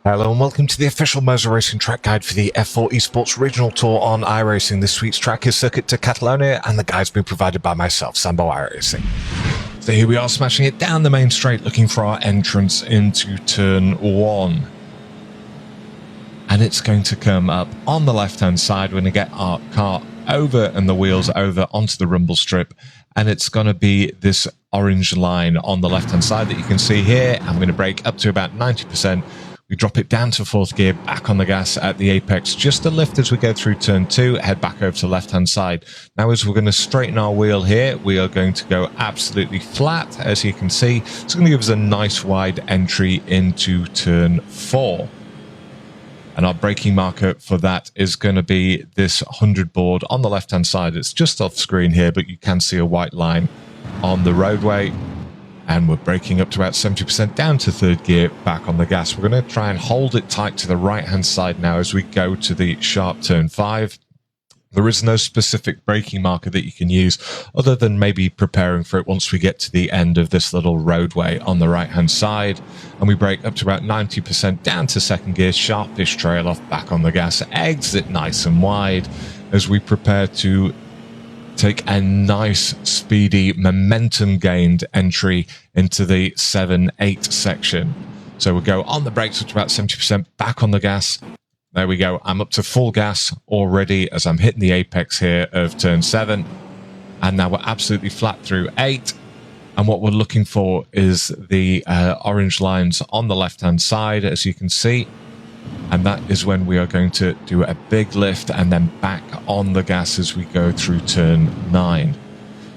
Hello and welcome to the official MOZA Racing track guide for the F4 Esports Regional Tour on iRacing. This week's track is Circuit de Catalonia and the guide's been provided by myself, Sambo iRacing. So here we are smashing it down the main straight looking for our entrance into turn 1. And it's going to come up on the left hand side. We're going to get our car over and the wheels over onto the rumble strip. And it's going to be this orange line on the left hand side that you can see here. I'm going to brake up to about 90%. We drop it down to 4th gear, back on the gas at the apex, just a lift as we go through turn 2, head back over to the left-hand side. Now as we're going to straighten our wheel here, we are going to go absolutely flat, as you can see. It's going to give us a nice wide entry into turn 4. And our braking marker for that is going to be this 100 board on the left-hand side. It's just off screen here, but you can see a white line on the roadway. And we're braking up to about 70% down to 3rd gear, back on the gas. We're going to try and hold it tight to the right-hand side now as we go to the sharp turn 5. There is no specific braking marker that you can use other than maybe preparing for it once we get to the end of this little roadway on the right-hand side. And we brake up to about 90% down to 2nd gear, sharpish trail off, back on the gas, exit nice and wide as we prepare to take a nice, speedy, momentum-gained entry into the 7-8 section. So we'll go on the brakes up to about 70%, back on the gas. There we go. I'm up to full gas already as I'm hitting the apex here of turn 7. And now we're absolutely flat through 8. And what we're looking for is the orange lines on the left-hand side, as you can see. And that is when we are going to do a big lift and then back on the gas as we go through turn 9.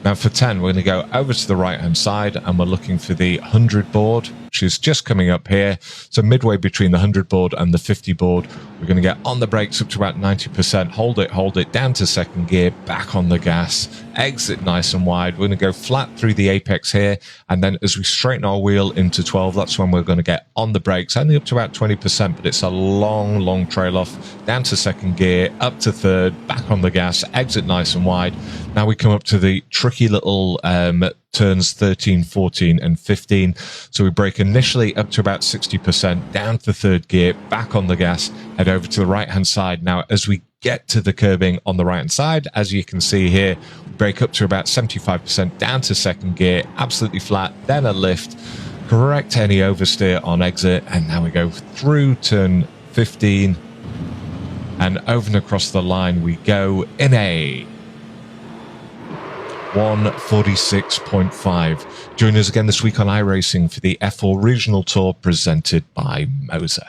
Now for 10, we're going to go over to the right-hand side and we're looking for the 100 board, which is just coming up here. So midway between the 100 board and the 50 board, we're going to get on the brakes up to about 90%, hold it down to 2nd gear, back on the gas, exit nice and wide. We're going to go flat through the apex here. And then as we straighten our wheel into 12, that's when we're going to get on the brakes, only up to about 20%, but it's a long, long trail off, down to 2nd gear, up to 3rd, back on the gas, exit nice and wide. Now we come up to the tricky little turns 13, 14 and 15. So we brake initially up to about 60%, down to 3rd gear, back on the gas, head over to the right-hand side. Now, as we get to the curbing on the right-hand side, as you can see here, we brake up to about 75%, down to 2nd gear, absolutely flat, then a lift, correct any oversteer on exit, and now we go through turn 15, and over and across the line we go in a 1:46.5. Join us again this week on iRacing for the F4 Regional Tour presented by MOZA.